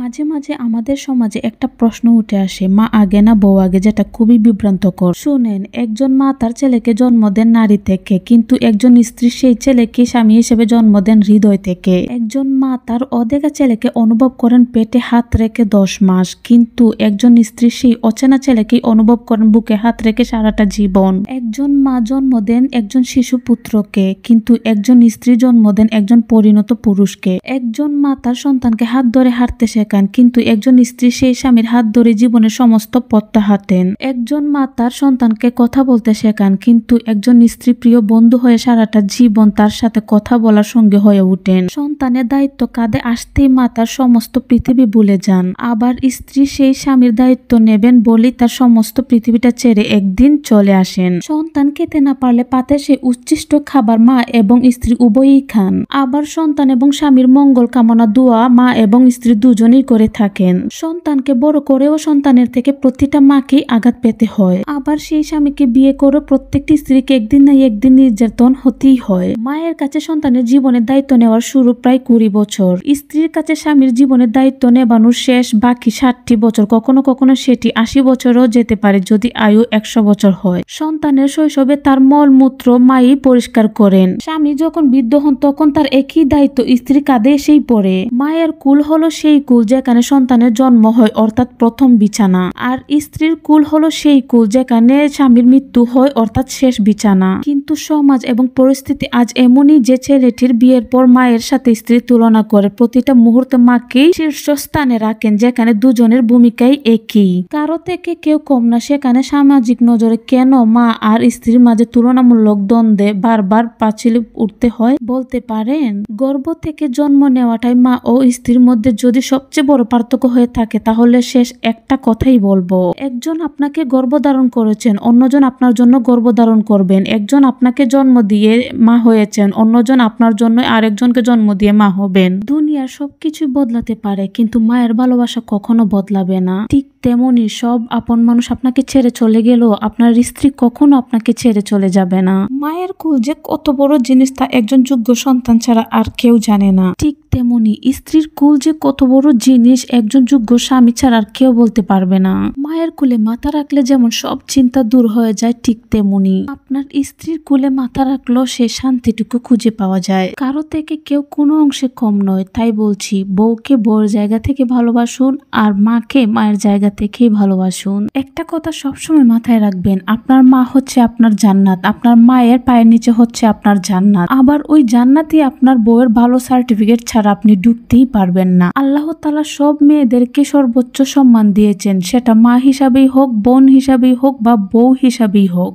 মাঝে মাঝে আমাদের সমাজে একটা প্রশ্ন উঠে আসে, মা আগে না বউ আগে, যেটা খুবই বিভ্রান্তকর। শুনেন, একজন মা তার ছেলেকে জন্ম দেন নারী থেকে, কিন্তু একজন স্ত্রী সেই ছেলেকে স্বামী হিসেবে জন্ম দেন হৃদয় থেকে। একজন মা তার অদেখা ছেলেকে অনুভব করেন পেটে হাত রেখে 10 মাস, কিন্তু একজন স্ত্রী সেই অচেনা ছেলেকেই অনুভব করেন বুকে হাত রেখে সারাটা জীবন। একজন মা জন্ম দেন একজন শিশু পুত্রকে, কিন্তু একজন স্ত্রী জন্ম দেন একজন পরিণত পুরুষকে। একজন মা তার সন্তানকে হাত ধরে হাঁটতে শেখান, কিন্তু একজন স্ত্রী সেই স্বামীর হাত ধরে জীবনের সমস্ত পথটা হাঁটেন। একজন মা তার সন্তানকে কথা বলতে শেখান, কিন্তু একজন স্ত্রী প্রিয় বন্ধু হয়ে সারাটা জীবন তার সাথে কথা বলার সঙ্গে হয়ে ওঠেন। সন্তানের দায়িত্ব কাঁধে আসতেই মা তার সমস্ত পৃথিবী ভুলে যান। আবার স্ত্রী সেই স্বামীর দায়িত্ব নেবেন বলেই তার সমস্ত পৃথিবীটা ছেড়ে একদিন চলে আসেন। সন্তান খেতে না পারলে পাতে সেই উচ্ছিষ্ট খাবার মা এবং স্ত্রী উভয়ই খান। আবার সন্তান এবং স্বামীর মঙ্গল কামনা দোয়া মা এবং স্ত্রী দুজনেই করে থাকেন। সন্তানকে বড় করেও সন্তানের থেকে প্রতিটা মাকেই আঘাত পেতে হয়। আবার সেই স্বামীকে বিয়ে করে প্রত্যেকটি স্ত্রীকে একদিন না একদিন নির্যাতন হতেই হয়। মায়ের কাছে সন্তানের জীবনের দায়িত্ব নেওয়ার শুরু প্রায় 20 বছর। স্ত্রীর কাছে স্বামীর জীবনের দায়িত্ব নেবানোর শেষ বাকি 60 বছর, কখনো কখনো সেটি 80 বছরও যেতে পারে যদি আয়ু 100 বছর হয়। সন্তানের শৈশবে তার মলমূত্র মাই পরিষ্কার করেন। স্বামী যখন বৃদ্ধ হন তখন তার একই দায়িত্ব স্ত্রী কাঁধে এসেই পড়ে। মায়ের কুল হলো সেই কুল যেখানে সন্তানের জন্ম হয়, অর্থাৎ প্রথম বিছানা। আর স্ত্রীর কুল হলো সেই কুল যেখানে স্বামীর মৃত্যু হয়, অর্থাৎ শেষ বিছানা। কিন্তু সমাজ এবং পরিস্থিতি আজ এমনই যে ছেলেটির বিয়ের পর মায়ের সাথে স্ত্রীর তুলনা করে প্রতিটা মুহূর্তে মাকেই শীর্ষস্থানে রাখেন, যেখানে দুজনের ভূমিকাই একই। কারো থেকে কেউ কম না। সেখানে সামাজিক নজরে কেন মা আর স্ত্রীর মাঝে তুলনামূলক দ্বন্দ্বে বারবার পাঁচিলে উঠতে হয় বলতে পারেন? গর্ভ থেকে জন্ম নেওয়াটাই মা ও স্ত্রীর মধ্যে যদি সবচেয়ে বড় পার্থক্য হয়ে থাকে, তাহলে শেষ একটা কথাই বলবো। একজন আপনাকে গর্ভধারণ করেছেন, অন্যজন আপনার জন্য গর্ভধারণ করবেন। একজন আপনাকে জন্ম দিয়ে মা হয়েছেন, অন্যজন আপনার জন্য আরেকজনকে জন্ম দিয়ে মা হবেন। দুনিয়ার সবকিছু বদলাতে পারে, কিন্তু মায়ের ভালোবাসা কখনো বদলাবে না। ঠিক তেমনি সব আপন মানুষ আপনাকে ছেড়ে চলে গেলেও আপনার স্ত্রী কখনো আপনাকে ছেড়ে চলে যাবে না। মায়ের কুল যে কত বড় জিনিস তা একজন যোগ্য সন্তান ছাড়া আর কেউ জানে না। ঠিক তেমনি স্ত্রীর কুল যে কত বড় জিনিস একজন যোগ্য স্বামী ছাড়া আর কেউ বলতে পারবে না। মায়ের কুলে মাথা রাখলে যেমন সব চিন্তা দূর হয়ে যায়, ঠিক তেমনি আপনার স্ত্রীর কুলে মাথা রাখলেও সে শান্তিটুকু খুঁজে পাওয়া যায়। কারো থেকে কেউ কোনো অংশে কম নয়। তাই বলছি, বউকে বউর জায়গা থেকে ভালোবাসুন আর মাকে মায়ের জায়গা থেকেই ভালোবাসুন। একটা কথা সবসময় মাথায় রাখবেন, আপনার মা হচ্ছে আপনার জান্নাত, আপনার মায়ের পায়ের নিচে হচ্ছে আপনার জান্নাত। আবার ওই জান্নাতে আপনার বউয়ের ভালো সার্টিফিকেট ছাড়া আপনি ঢুকতেই পারবেন না। আল্লাহ তাআলা সব মেয়েদেরকে সর্বোচ্চ সম্মান দিয়েছেন, সেটা মা হিসাবেই হোক, বোন হিসাবেই হোক বা বউ হিসাবেই হোক।